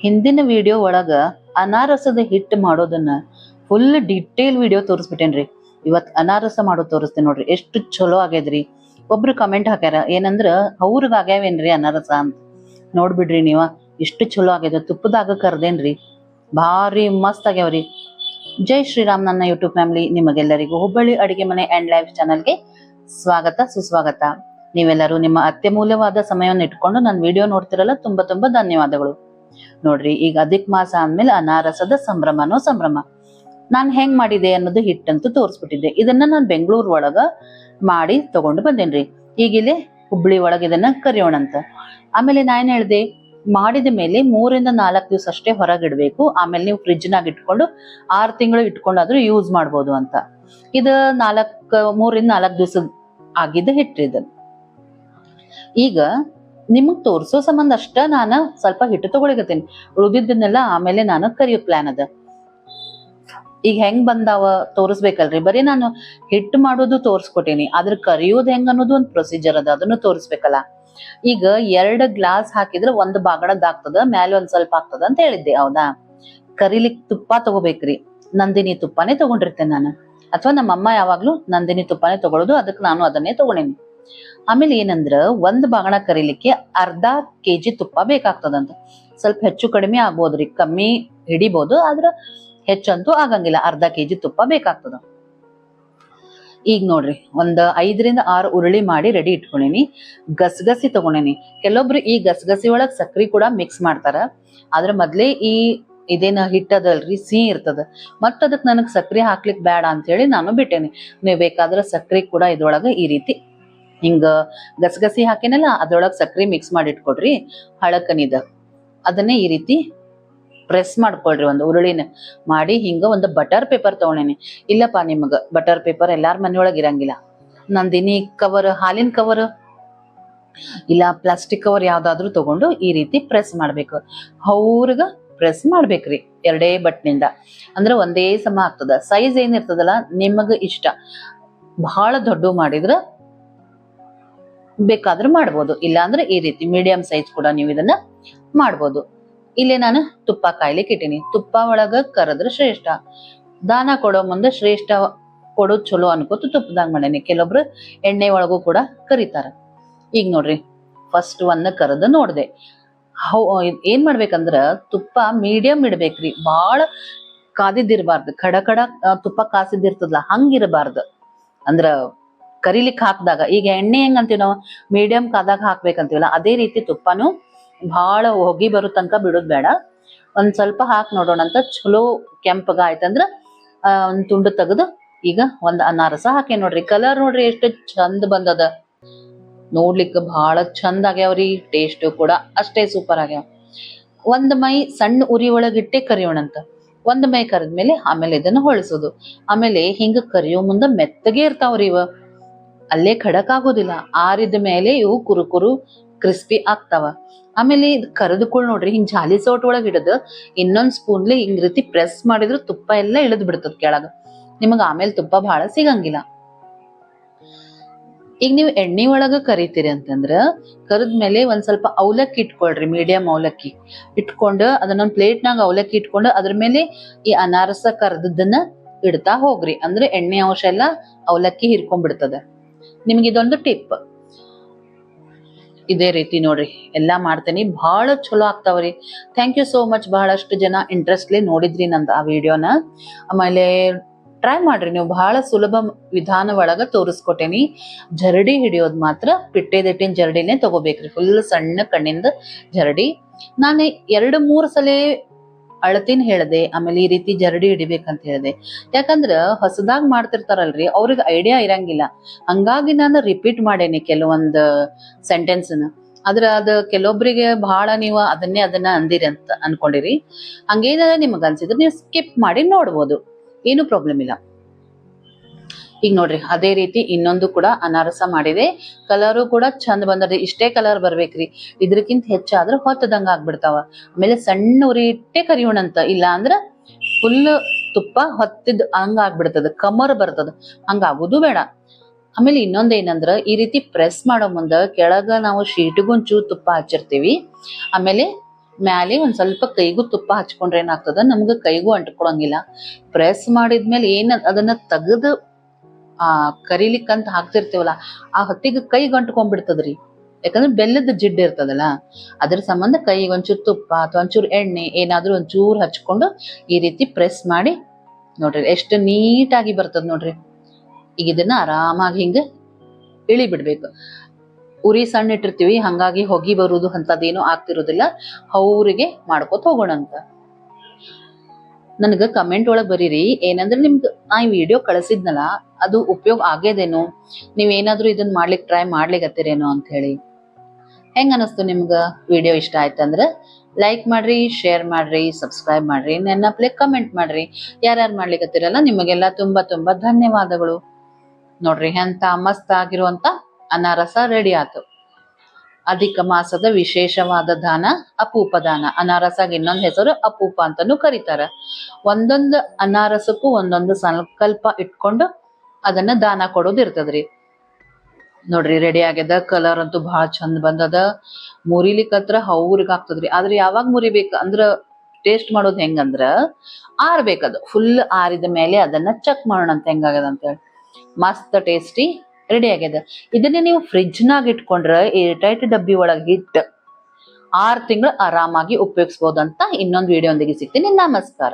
ಹಿಂದಿನ ವಿಡಿಯೋ ಒಳಗ ಅನಾರಸದ ಹಿಟ್ಟು ಮಾಡೋದನ್ನ ಫುಲ್ ಡಿಟೇಲ್ ವಿಡಿಯೋ ತೋರಿಸ್ಬಿಟ್ಟೇನ್ರಿ. ಇವತ್ ಅನಾರಸ ಮಾಡೋದು ತೋರಿಸ್ತೇನೆ ನೋಡ್ರಿ, ಎಷ್ಟು ಚಲೋ ಆಗ್ಯದ್ರಿ. ಒಬ್ರು ಕಮೆಂಟ್ ಹಾಕ್ಯಾರ, ಏನಂದ್ರ ಅವ್ರಿಗೆ ಆಗ್ಯಾವೇನ್ರಿ ಅನಾರಸ ಅಂತ. ನೋಡ್ಬಿಡ್ರಿ ನೀವ, ಎಷ್ಟು ಚಲೋ ಆಗ್ಯದ. ತುಪ್ಪದಾಗ ಕರ್ದೇನ್ರಿ, ಭಾರಿ ಮಸ್ತ್ ಆಗ್ಯಾವ್ರಿ. ಜೈ ಶ್ರೀರಾಮ್. ನನ್ನ ಯೂಟ್ಯೂಬ್ ಫ್ಯಾಮಿಲಿ ನಿಮಗೆಲ್ಲರಿಗೂ ಹುಬ್ಬಳ್ಳಿ ಅಡಿಗೆ ಮನೆ ಅಂಡ್ ಲೈಫ್ ಚಾನಲ್ಗೆ ಸ್ವಾಗತ ಸುಸ್ವಾಗತ. ನೀವೆಲ್ಲರೂ ನಿಮ್ಮ ಅತ್ಯಮೂಲ್ಯವಾದ ಸಮಯವನ್ನು ಇಟ್ಕೊಂಡು ನನ್ನ ವಿಡಿಯೋ ನೋಡ್ತಿರಲ್ಲ, ತುಂಬಾ ತುಂಬಾ ಧನ್ಯವಾದಗಳು. ನೋಡ್ರಿ, ಈಗ ಅಧಿಕ ಮಾಸ ಆದ್ಮೇಲೆ ಅನಾರಸದ ಸಂಭ್ರಮನೋ ಸಂಭ್ರಮ. ನಾನ್ ಹೆಂಗ್ ಮಾಡಿದೆ ಅನ್ನೋದು ಹಿಟ್ಟಂತೂ ತೋರಿಸ್ಬಿಟ್ಟಿದ್ದೆ. ಇದನ್ನ ನಾನು ಬೆಂಗಳೂರು ಒಳಗ ಮಾಡಿ ತಗೊಂಡು ಬಂದೇನ್ರಿ. ಈಗಿಲ್ಲೇ ಹುಬ್ಳಿ ಒಳಗ ಇದನ್ನ ಕರಿಯೋಣಂತ. ಆಮೇಲೆ ನಾನ್ ಹೇಳ್ದೆ, ಮಾಡಿದ ಮೇಲೆ 3 ರಿಂದ 4 ದಿವಸ ಅಷ್ಟೇ ಹೊರಗಿಡ್ಬೇಕು. ಆಮೇಲೆ ನೀವು ಫ್ರಿಜ್ನಾಗ ಇಟ್ಕೊಂಡು 6 ತಿಂಗಳು ಇಟ್ಕೊಂಡಾದ್ರೂ ಯೂಸ್ ಮಾಡ್ಬೋದು ಅಂತ. ಇದು 3 ರಿಂದ 4 ದಿವಸ ಆಗಿದ್ದ ಹಿಟ್ರಿದ. ಈಗ ನಿಮಗ್ ತೋರ್ಸೋ ಸಂಬಂಧ ಅಷ್ಟ ನಾನು ಸ್ವಲ್ಪ ಹಿಟ್ಟು ತಗೊಳಿಗತ್ತೇನಿ. ಉಳಿದಿದ್ದನ್ನೆಲ್ಲ ಆಮೇಲೆ ನಾನು ಕರಿಯೋ ಪ್ಲಾನ್ ಅದ. ಈಗ ಹೆಂಗ್ ಬಂದಾವ ತೋರಿಸ್ಬೇಕಲ್ರಿ. ಬರೀ ನಾನು ಹಿಟ್ಟು ಮಾಡೋದು ತೋರ್ಸ್ಕೊಟ್ಟೇನಿ, ಆದ್ರೆ ಕರಿಯೋದು ಹೆಂಗ್ ಅನ್ನೋದು ಒಂದು ಪ್ರೊಸೀಜರ್ ಅದ, ಅದನ್ನು ತೋರಿಸ್ಬೇಕಲ್ಲ. ಈಗ 2 ಗ್ಲಾಸ್ ಹಾಕಿದ್ರೆ 1 ಬಾಗಣದ್ ಆಗ್ತದ, ಮ್ಯಾಲೆ ಒಂದ್ ಸ್ವಲ್ಪ ಆಗ್ತದ ಅಂತ ಹೇಳಿದ್ದೆ, ಹೌದಾ? ಕರಿಲಿಕ್ ತುಪ್ಪ ತಗೋಬೇಕ್ರಿ. ನಂದಿನಿ ತುಪ್ಪನೇ ತಗೊಂಡಿರ್ತೇನೆ ನಾನು, ಅಥವಾ ನಮ್ಮಮ್ಮ ಯಾವಾಗ್ಲೂ ನಂದಿನಿ ತುಪ್ಪನೇ ತಗೊಳ್ಳೋದು, ಅದಕ್ಕೆ ನಾನು ಅದನ್ನೇ ತಗೊಂಡೇನಿ. ಆಮೇಲೆ ಏನಂದ್ರ 1 ಬಾಗಣ ಕರಿಲಿಕ್ಕೆ ಅರ್ಧ ಕೆಜಿ ತುಪ್ಪ ಬೇಕಾಗ್ತದಂತ. ಸ್ವಲ್ಪ ಹೆಚ್ಚು ಕಡಿಮೆ ಆಗ್ಬೋದ್ರಿ, ಕಮ್ಮಿ ಹಿಡಿಬಹುದು, ಆದ್ರ ಹೆಚ್ಚಂತೂ ಆಗಂಗಿಲ್ಲ. ಅರ್ಧ ಕೆಜಿ ತುಪ್ಪ ಬೇಕಾಗ್ತದ. ಈಗ ನೋಡ್ರಿ, 5 ರಿಂದ 6 ಉರುಳಿ ಮಾಡಿ ರೆಡಿ ಇಟ್ಕೊಂಡೇನಿ. ಗಸಗಸಿ ತಗೊಂಡೇನಿ. ಕೆಲವೊಬ್ರು ಈ ಗಸಗಸಿ ಒಳಗ್ ಸಕ್ರಿ ಕೂಡ ಮಿಕ್ಸ್ ಮಾಡ್ತಾರ, ಆದ್ರೆ ಮೊದ್ಲೇ ಇದೇನ ಹಿಟ್ಟದಲ್ರಿ, ಸಿಹಿ ಇರ್ತದ. ಮತ್ತ ಅದಕ್ ನನಗ್ ಸಕ್ರಿ ಹಾಕ್ಲಿಕ್ ಬೇಡ ಅಂತ ಹೇಳಿ ನಾನು ಬಿಟ್ಟೇನಿ. ನೀವು ಬೇಕಾದ್ರೆ ಸಕ್ರಿ ಕೂಡ ಇದ್ರೊಳಗ ಈ ರೀತಿ ಹಿಂಗ ಗಸಗಸಿ ಹಾಕೇನಲ್ಲ, ಅದ್ರೊಳಗ್ ಸಕ್ರಿ ಮಿಕ್ಸ್ ಮಾಡಿ ಇಟ್ಕೊಡ್ರಿ. ಹಳಕನಿದ ಅದನ್ನೇ ಈ ರೀತಿ ಪ್ರೆಸ್ ಮಾಡ್ಕೊಳ್ರಿ. ಒಂದು ಉರುಳಿನ ಮಾಡಿ ಹಿಂಗ ಒಂದು ಬಟರ್ ಪೇಪರ್ ತಗೊಂಡೇನಿ. ಇಲ್ಲಪ್ಪ, ನಿಮಗ ಬಟರ್ ಪೇಪರ್ ಎಲ್ಲಾರ ಮನೆಯೊಳಗ ಇರಂಗಿಲ್ಲ. ನಂದಿನಿ ಕವರ್, ಹಾಲಿನ ಕವರ್ ಇಲ್ಲ ಪ್ಲಾಸ್ಟಿಕ್ ಕವರ್ ಯಾವ್ದಾದ್ರು ತಗೊಂಡು ಈ ರೀತಿ ಪ್ರೆಸ್ ಮಾಡ್ಬೇಕು. ಅವ್ರಗ ಪ್ರೆಸ್ ಮಾಡ್ಬೇಕ್ರಿ 2 ಬಟ್ನಿಂದ. ಅಂದ್ರೆ ಒಂದೇ ಸಮ ಆಗ್ತದ. ಸೈಜ್ ಏನಿರ್ತದಲ್ಲ ನಿಮಗ ಇಷ್ಟ. ಬಹಳ ದೊಡ್ಡ ಮಾಡಿದ್ರ ಬೇಕಾದ್ರೂ ಮಾಡ್ಬೋದು, ಇಲ್ಲ ಅಂದ್ರೆ ಈ ರೀತಿ ಮೀಡಿಯಂ ಸೈಜ್ ಕೂಡ ನೀವು ಇದನ್ನ ಮಾಡ್ಬೋದು. ಇಲ್ಲೇ ನಾನು ತುಪ್ಪ ಕಾಯ್ಲಿಕ್ಕೆ ಇಟ್ಟೀನಿ. ತುಪ್ಪ ಒಳಗ ಕರದ್ರ ಶ್ರೇಷ್ಠ. ದಾನ ಕೊಡೋ ಮುಂದೆ ಶ್ರೇಷ್ಠ ಕೊಡೋದ್ ಚಲೋ ಅನ್ಕೋತ ತುಪ್ಪದಾಗ ಮಾಡೇನಿ. ಕೆಲವೊಬ್ರು ಎಣ್ಣೆ ಒಳಗೂ ಕೂಡ ಕರಿತಾರ. ಈಗ ನೋಡ್ರಿ, ಫಸ್ಟ್ ಒಂದ್ ಕರೆದು ನೋಡ್ದೆ. ಏನ್ ಮಾಡ್ಬೇಕಂದ್ರ ತುಪ್ಪ ಮೀಡಿಯಂ ಇಡ್ಬೇಕ್ರಿ, ಬಾಳ ಕಾದಿದ್ದಿರ್ಬಾರ್ದು. ಕಡ ತುಪ್ಪ ಕಾಸಿದಿರ್ತದಲ್ಲ ಹಂಗಿರಬಾರ್ದು. ಅಂದ್ರ ಕರಿಲಿಕ್ ಹಾಕ್ದಾಗ, ಈಗ ಎಣ್ಣೆ ಹೆಂಗ್ ಅಂತೀವಿ ನಾವು ಮೀಡಿಯಂ ಕಾದಾಗ ಹಾಕ್ಬೇಕಂತೀವಲ್ಲ, ಅದೇ ರೀತಿ ತುಪ್ಪನು ಬಹಳ ಹೊಗಿ ಬರೋ ತನಕ ಬಿಡೋದ್ ಬೇಡ. ಒಂದ್ ಸ್ವಲ್ಪ ಹಾಕಿ ನೋಡೋಣ ಅಂತ. ಚಲೋ ಕೆಂಪಗ ಆಯ್ತಂದ್ರ ಒಂದ್ ತುಂಡು ತೆಗೆದು ಈಗ ಒಂದ್ ಅನಾರಸ ಹಾಕಿ ನೋಡ್ರಿ. ಕಲರ್ ನೋಡ್ರಿ ಎಷ್ಟು ಚಂದ ಬಂದದ. ನೋಡ್ಲಿಕ್ಕೆ ಬಹಳ ಚಂದ ಆಗ್ಯಾವ್ರಿ. ಟೇಸ್ಟ್ ಕೂಡ ಅಷ್ಟೇ ಸೂಪರ್ ಆಗ್ಯಾವ. ಒಂದ್ ಮೈ ಸಣ್ಣ ಉರಿ ಒಳಗಿಟ್ಟೆ ಕರಿಯೋಣಂತ. 1 ಮೈ ಕರೆದ್ಮೇಲೆ ಆಮೇಲೆ ಇದನ್ನ ಹೊಳಸೋದು. ಆಮೇಲೆ ಹಿಂಗ ಕರಿಯೋ ಮುಂದ ಮೆತ್ತಗೆ ಇರ್ತಾವ್ರಿ ಇವ, ಅಲ್ಲೇ ಖಡಕ್ ಆಗೋದಿಲ್ಲ. ಆರಿದ ಮೇಲೆ ಇವು ಕುರುಕುರು ಕ್ರಿಸ್ಪಿ ಆಗ್ತಾವ. ಆಮೇಲೆ ಇದು ಕರೆದುಕೊಳ್ಳಿ ನೋಡ್ರಿ, ಹಿಂಗ್ ಜಾಲಿ ಸೌಟ್ ಒಳಗ್ ಹಿಡದು ಇನ್ನೊಂದ್ ಸ್ಪೂನ್ಲಿ ಹಿಂಗ್ ರೀತಿ ಪ್ರೆಸ್ ಮಾಡಿದ್ರು ತುಪ್ಪ ಎಲ್ಲ ಇಳಿದ್ ಬಿಡ್ತದ ಕೆಳಗ. ನಿಮಗ ಆಮೇಲೆ ತುಪ್ಪ ಬಹಳ ಸಿಗಂಗಿಲ್ಲ. ಈಗ ನೀವು ಎಣ್ಣೆ ಒಳಗ ಕರಿತೀರಿ ಅಂತಂದ್ರ ಕರದ್ಮೇಲೆ ಒಂದ್ ಸ್ವಲ್ಪ ಅವಲಕ್ಕಿ ಇಟ್ಕೊಳ್ರಿ, ಮೀಡಿಯಂ ಅವಲಕ್ಕಿ ಇಟ್ಕೊಂಡು ಅದನ್ನೊಂದ್ ಪ್ಲೇಟ್ನಾಗ ಅವಲಕ್ಕಿ ಇಟ್ಕೊಂಡು ಅದ್ರ ಮೇಲೆ ಈ ಅನಾರಸ ಕರ್ದದ್ದನ್ನ ಇಡ್ತಾ ಹೋಗ್ರಿ. ಅಂದ್ರೆ ಎಣ್ಣೆ ಅಂಶ ಎಲ್ಲ ಅವಲಕ್ಕಿ ಹಿರ್ಕೊಂಡ್ಬಿಡ್ತದ. ನಿಮ್ಗೆ ಇದೊಂದು ಟಿಪ್. ಇದೇ ರೀತಿ ನೋಡ್ರಿ ಎಲ್ಲಾ ಮಾಡ್ತೇನಿ. ಬಹಳ ಚಲೋ ಆಗ್ತಾವ್ರಿ. Thank you so much. ಬಹಳಷ್ಟು ಜನ ಇಂಟ್ರೆಸ್ಟ್ಲಿ ನೋಡಿದ್ರಿ ನಂದು ಆ ವಿಡಿಯೋನ. ಆಮೇಲೆ ಟ್ರೈ ಮಾಡ್ರಿ ನೀವು. ಬಹಳ ಸುಲಭ ವಿಧಾನ ಒಳಗ ತೋರಿಸ್ಕೊಟ್ಟೇನಿ. ಜರಡಿ ಹಿಡಿಯೋದ್ ಮಾತ್ರ ಪಿಟ್ಟೆದಿಟ್ಟಿನ ಜರಡಿನೇ ತಗೋಬೇಕ್ರಿ, ಫುಲ್ ಸಣ್ಣ ಕಣ್ಣಿಂದ ಜರಡಿ. ನಾನು 2-3 ಸಲ ಅಳತಿನ ಹೇಳ್ದೆ, ಆಮೇಲೆ ಈ ರೀತಿ ಜರಡಿ ಹಿಡಿಬೇಕಂತ ಹೇಳ್ದೆ. ಯಾಕಂದ್ರ ಹೊಸದಾಗ್ ಮಾಡ್ತಿರ್ತಾರಲ್ರಿ, ಅವ್ರಿಗೆ ಐಡಿಯಾ ಇರಂಗಿಲ್ಲ. ಹಂಗಾಗಿ ನಾನು ರಿಪೀಟ್ ಮಾಡೇನಿ ಕೆಲವೊಂದ್ ಸೆಂಟೆನ್ಸ್ನ. ಆದ್ರ ಅದ ಕೆಲವೊಬ್ರಿಗೆ ಬಹಳ ನೀವು ಅದನ್ನ ಅಂದಿರಿ ಅಂತ ಅನ್ಕೊಂಡಿರಿ. ಹಂಗೇನಾರ ನಿಮಗ್ ಅನ್ಸಿದ್ರೆ ನೀವು ಸ್ಕಿಪ್ ಮಾಡಿ ನೋಡ್ಬೋದು, ಏನು ಪ್ರಾಬ್ಲಮ್ ಇಲ್ಲ. ಈಗ ನೋಡ್ರಿ, ಅದೇ ರೀತಿ ಇನ್ನೊಂದು ಕೂಡ ಅನಾರಸ ಮಾಡಿದೆ. ಕಲರು ಕೂಡ ಚಂದ ಬಂದದ್ರಿ. ಇಷ್ಟೇ ಕಲರ್ ಬರ್ಬೇಕ್ರಿ, ಇದ್ರಕ್ಕಿಂತ ಹೆಚ್ಚಾದ್ರೆ ಹೊತ್ತದಂಗ ಆಗ್ಬಿಡ್ತಾವ. ಆಮೇಲೆ ಸಣ್ಣ ಉರಿ ಇಟ್ಟೆ ಕರಿಯೋಣಂತ, ಇಲ್ಲ ಅಂದ್ರ ಫುಲ್ ತುಪ್ಪ ಹೊತ್ತಿದ್ ಹಂಗ ಆಗ್ಬಿಡ್ತದ, ಕಮರ್ ಬರ್ತದ. ಹಂಗ ಆಗುದು ಬೇಡ. ಆಮೇಲೆ ಇನ್ನೊಂದ್ ಏನಂದ್ರ, ಈ ರೀತಿ ಪ್ರೆಸ್ ಮಾಡೋ ಮುಂದ ಕೆಳಗ ನಾವು ಶೀಟಿಗೊಂಚೂರು ತುಪ್ಪ ಹಚ್ಚಿರ್ತೀವಿ. ಆಮೇಲೆ ಮ್ಯಾಲೆ ಒಂದ್ ಸ್ವಲ್ಪ ಕೈಗೂ ತುಪ್ಪ ಹಚ್ಕೊಂಡ್ರೆ ಏನಾಗ್ತದ ನಮ್ಗ ಕೈಗೂ ಅಂಟ್ಕೊಳಂಗಿಲ್ಲ. ಪ್ರೆಸ್ ಮಾಡಿದ್ಮೇಲೆ ಏನ್ ಅದನ್ನ ತೆಗೆದು ಕರಿಲಿಕ್ಕಂತ ಹಾಕ್ತಿರ್ತೀವಲ್ಲ ಆ ಹೊತ್ತಿಗೆ ಕೈಗೆ ಅಂಟ್ಕೊಂಡ್ಬಿಡ್ತದ್ರಿ. ಯಾಕಂದ್ರೆ ಬೆಲ್ಲದ ಜಿಡ್ಡು ಇರ್ತದಲ್ಲ, ಅದ್ರ ಸಂಬಂಧ ಕೈಗೆ ಒಂಚೂರು ತುಪ್ಪ ಅಥವಾ ಒಂಚೂರು ಎಣ್ಣೆ ಏನಾದ್ರೂ ಒಂಚೂರು ಹಚ್ಕೊಂಡು ಈ ರೀತಿ ಪ್ರೆಸ್ ಮಾಡಿ ನೋಡ್ರಿ ಎಷ್ಟು ನೀಟಾಗಿ ಬರ್ತದ ನೋಡ್ರಿ. ಈಗ ಇದನ್ನ ಆರಾಮಾಗಿ ಹಿಂಗ ಇಳಿ ಬಿಡ್ಬೇಕು. ಉರಿ ಸಣ್ಣ ಇಟ್ಟಿರ್ತೀವಿ, ಹಂಗಾಗಿ ಹೊಗಿ ಬರುದು ಅಂತದೇನು ಆಗ್ತಿರೋದಿಲ್ಲ. ಅವ್ರಿಗೆ ಮಾಡ್ಕೊತ ಹೋಗೋಣ ಅಂತ. ನನ್ಗ ಕಮೆಂಟ್ ಒಳಗ್ ಬರೀರಿ ಏನಂದ್ರೆ ನಿಮ್ಗೆ ನಾ ಈ ವಿಡಿಯೋ ಕಳಿಸಿದ್ನಲ್ಲ ಅದು ಉಪಯೋಗ ಆಗ್ಯದೇನೋ, ನೀವೇನಾದ್ರೂ ಇದನ್ನ ಮಾಡ್ಲಿಕ್ಕೆ ಟ್ರೈ ಮಾಡ್ಲಿಕ್ಕತ್ತೀರೇನೋ ಅಂತ ಹೇಳಿ. ಹೆಂಗ ಅನಿಸ್ತು ನಿಮ್ಗ ವಿಡಿಯೋ ಇಷ್ಟ ಆಯ್ತಂದ್ರ ಲೈಕ್ ಮಾಡ್ರಿ, ಶೇರ್ ಮಾಡ್ರಿ, ಸಬ್ಸ್ಕ್ರೈಬ್ ಮಾಡ್ರಿ, ನೆನಪ್ಲೆ ಕಮೆಂಟ್ ಮಾಡ್ರಿ. ಯಾರ್ಯಾರು ಮಾಡ್ಲಿಕ್ಕತ್ತೀರಲ್ಲ ನಿಮಗೆಲ್ಲ ತುಂಬಾ ತುಂಬಾ ಧನ್ಯವಾದಗಳು. ನೋಡ್ರಿ ಎಂತ ಮಸ್ತ್ ಆಗಿರುವಂತ ಅನಾರಸ ರೆಡಿ ಆತು. ಅಧಿಕ ಮಾಸದ ವಿಶೇಷವಾದ ದಾನ ಅಪೂಪ ದಾನ. ಅನಾರಸಾಗ ಇನ್ನೊಂದ್ ಹೆಸರು ಅಪೂಪ ಅಂತಾನೂ ಕರೀತಾರ. ಒಂದೊಂದು ಅನಾರಸಕ್ಕೂ ಒಂದೊಂದು ಸಂಕಲ್ಪ ಇಟ್ಕೊಂಡು ಅದನ್ನ ದಾನ ಕೊಡೋದು ಇರ್ತದ್ರಿ. ನೋಡ್ರಿ ರೆಡಿ ಆಗ್ಯದ. ಕಲರ್ ಅಂತೂ ಬಹಳ ಚಂದ ಬಂದದ. ಮುರಿಲಿಕ್ಕತ್ರ ಹೌರಿಗ್ ಆಗ್ತದ್ರಿ. ಆದ್ರೆ ಯಾವಾಗ ಮುರಿಬೇಕ ಅಂದ್ರ ಟೇಸ್ಟ್ ಮಾಡೋದ್ ಹೆಂಗಂದ್ರ ಆರ್ಬೇಕದು. ಫುಲ್ ಆರಿದ ಮೇಲೆ ಅದನ್ನ ಚೆಕ್ ಮಾಡೋಣ ಅಂತ ಹೆಂಗಾಗ್ಯದ ಅಂತ ಹೇಳಿ. ಮಸ್ತ್ ಟೇಸ್ಟಿ ರೆಡಿ ಆಗ್ಯದ. ಇದನ್ನ ನೀವು ಫ್ರಿಜ್ ನಾಗ ಇಟ್ಕೊಂಡ್ರ ಏರ್ಟೈಟ್ ಡಬ್ಬಿ ಒಳಗೆ ಇಟ್ಟು 6 ತಿಂಗಳು ಆರಾಮಾಗಿ ಉಪಯೋಗಿಸಬಹುದಂತ ಇನ್ನೊಂದು ವಿಡಿಯೋ ಒಂದಿಗೆ ಸಿಗ್ತೀನಿ. ನಮಸ್ಕಾರ.